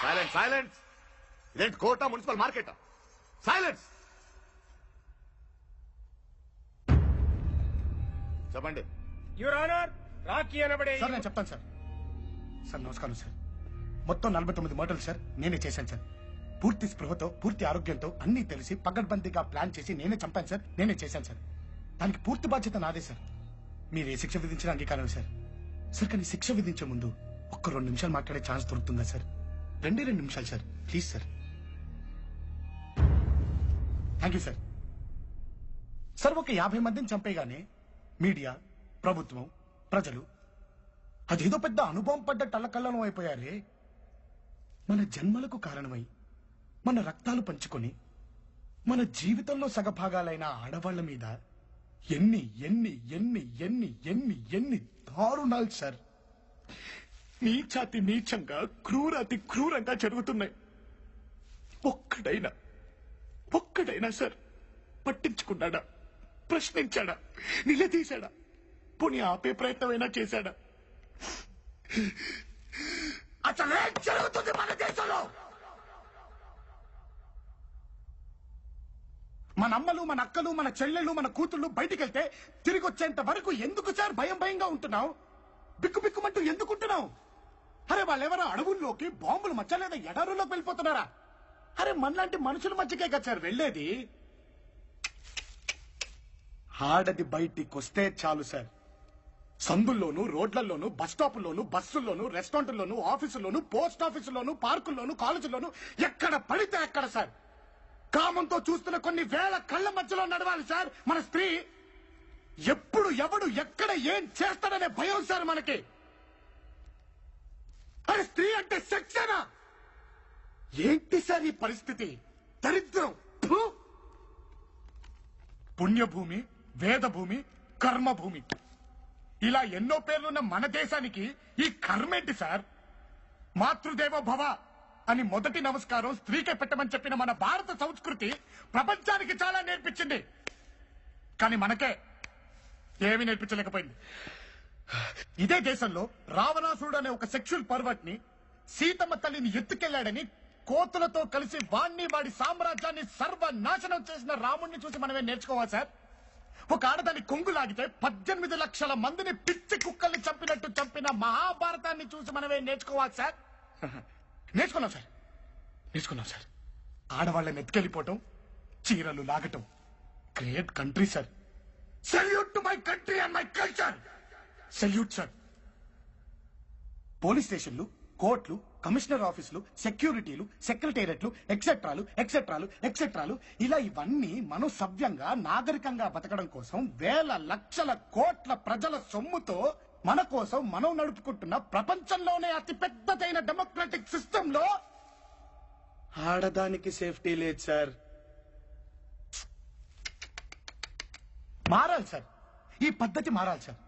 Silence silence. ఇదేంటి కోర్టా municipal మార్కెటా? Silence. చెప్పండి. Your honour, Rocky అనబడే సార్ నేను చెప్తాను సార్. సార్ నమస్కారం సార్. మొత్తం 49 మర్డర్లు సార్ నేనే చేశాను సార్. పూర్తి స్పృహతో పూర్తి ఆరోగ్యంతో అన్ని తెలిసి పగడ్బందీగా ప్లాన్ చేసి నేనే చంపాను సార్. నేనే చేశాను సార్. దానికి పూర్తి బాధ్యత నాదే సార్. మీరు ఏ శిక్ష విధించిన అంగీకారం సార్. సార్ కానీ శిక్ష విధించే ముందు ఒక్క 2 నిమిషాలు మాట్లాడే ఛాన్స్ దొరుకుతుందా సార్? 2 నిమిషాలు sir, please sir. Thank you sir. Sir ఒక 50 మందిని చంపేగానే మీడియా, ప్రభుత్వం, ప్రజలు అదేదో పెద్ద అనుభవం పడ్డ టల్లకల్లం అయిపోయారే. మన జన్మలకు కారణమై మన రక్తాలు పంచుకొని మన జీవితంలో సగభాగాలైన ఆడవాళ్ల మీద ఎన్ని ఎన్ని ఎన్ని ఎన్ని ఎన్ని ఎన్ని దారుణాలు సార్ నీచాతి నీచంగా క్రూరాతి క్రూరంగా జరుగుతున్నాయి. ఒక్కడైనా సార్ పట్టించుకున్నాడా, ప్రశ్నించాడా, నిలదీశాడా, పోనీ ఆపే ప్రయత్నమైనా చేశాడా? అసలు ఏం జరుగుతుంది మన దేశంలో? మన అమ్మలు, మన అక్కలు, మన చెల్లెళ్ళు, మన కూతుళ్ళు బయటికి వెళ్తే తిరిగి వచ్చేంత వరకు ఎందుకు సార్ భయంగా ఉంటున్నావు? బిక్కుబిక్కుమంటూ ఎందుకుంటున్నావు? అరే వాళ్ళెవరో అడవుల్లోకి బాంబులు మధ్య లేదా ఎడారుల్లోకి వెళ్ళిపోతున్నారా? అరే మనలాంటి మనుషుల మధ్యకే కదా సార్ వెళ్ళేది. ఆడది బయటికి వస్తే చాలు సార్, సందుల్లోనూ, రోడ్లలోనూ, బస్ స్టాపుల్లోనూ, బస్సుల్లోనూ, రెస్టారెంట్లోనూ, ఆఫీసుల్లోనూ, పోస్ట్ ఆఫీసుల్లోనూ, పార్కుల్లోనూ, కాలేజీల్లోనూ ఎక్కడ పడితే అక్కడ సార్ కామంతో చూస్తున్న కొన్ని వేల కళ్ళ మధ్యలో నడవాలి సార్ మన స్త్రీ. ఎప్పుడు ఎవడు ఎక్కడ ఏం చేస్తాడనే భయం సార్ మనకి. అరే స్త్రీ అంటే సెక్సేనా? ఏంటి సార్ ఈ పరిస్థితి? దరిద్రం. పుణ్యభూమి, వేదభూమి, కర్మభూమి ఇలా ఎన్నో పేర్లున్న మన దేశానికి ఈ కర్మేంటి సార్? మాతృదేవో భవ అని మొదటి నమస్కారం స్త్రీకే పెట్టమని చెప్పిన మన భారత సంస్కృతి ప్రపంచానికి చాలా నేర్పించింది. కానీ మనకే ఏమీ నేర్పించలేకపోయింది. ఇదే దేశంలో రావణాసురుడు అనే ఒక సెక్షువల్ పర్వర్ట్ ని సీతమ్మ తల్లిని ఎత్తుకెళ్లాడని కోతులతో కలిసి వాడి సామ్రాజ్యాన్ని సర్వనాశనం చేసిన రాముణ్ణి చూసి మనమే నేర్చుకోవాలి సార్. ఒక ఆడదాన్ని కొంగు లాగితే 18 లక్షల మందిని పిచ్చి కుక్కల్ని చంపినట్టు చంపిన మహాభారతాన్ని చూసి మనమే నేర్చుకోవాలి సార్. నేర్చుకున్నాం సార్. ఆడవాళ్ళని ఎత్తుకెళ్ళిపోవటం, చీరలు లాగటం. Great country sir. Salute to my country and my culture. Salute sir. Police స్టేషన్లు, కోర్టులు, కమిషనర్ ఆఫీసులు, సెక్యూరిటీలు, సెక్రటేరియట్లు, ఎక్సెట్రాలు ఎక్సెట్రాలు ఎక్సెట్రాలు ఇలా ఇవన్నీ మనం సవ్యంగా నాగరికంగా బతకడం కోసం వేల లక్షల కోట్ల ప్రజల సొమ్ముతో మన కోసం మనం నడుపుకుంటున్న ప్రపంచంలోనే అతి పెద్దదైన డెమోక్రటిక్ సిస్టమ్ లో ఆడదానికి సేఫ్టీ లేదు సార్. మారాలి సార్. ఈ పద్ధతి మారాలి సార్.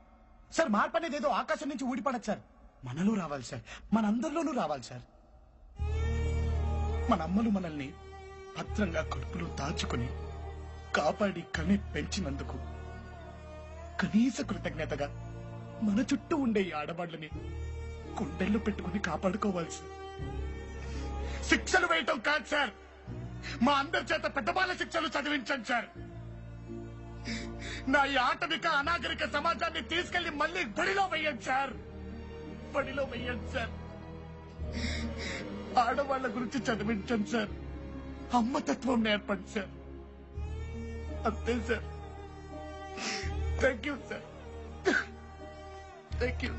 సార్ మార్పు అనేది ఏదో ఆకాశం నుంచి ఊడిపడదు సార్, మనలో రావాలి సార్. మనందరిలోనూ రావాలి సార్. మన అమ్మలు మనల్ని భద్రంగా కడుపులో దాచుకుని కాపాడి కని పెంచినందుకు కనీస కృతజ్ఞతగా మన చుట్టూ ఉండే ఈ ఆడవాళ్ళని గుండెల్లో పెట్టుకుని కాపాడుకోవాలి సార్. శిక్షలు వేయటం కాదు సార్, మా అందరి చేత పెద్దవాళ్ళ శిక్షలు చదివించండి సార్. నా ఈ ఆటవిక అనాగరిక సమాజాన్ని తీసుకెళ్లి మళ్ళీ బడిలో వెయ్యండి సార్. బడిలో వెయ్యండి సార్. ఆడవాళ్ల గురించి చదివించండి సార్. అమ్మతత్వం నేర్పండి సార్. అంతే sir. Thank you sir. Thank you.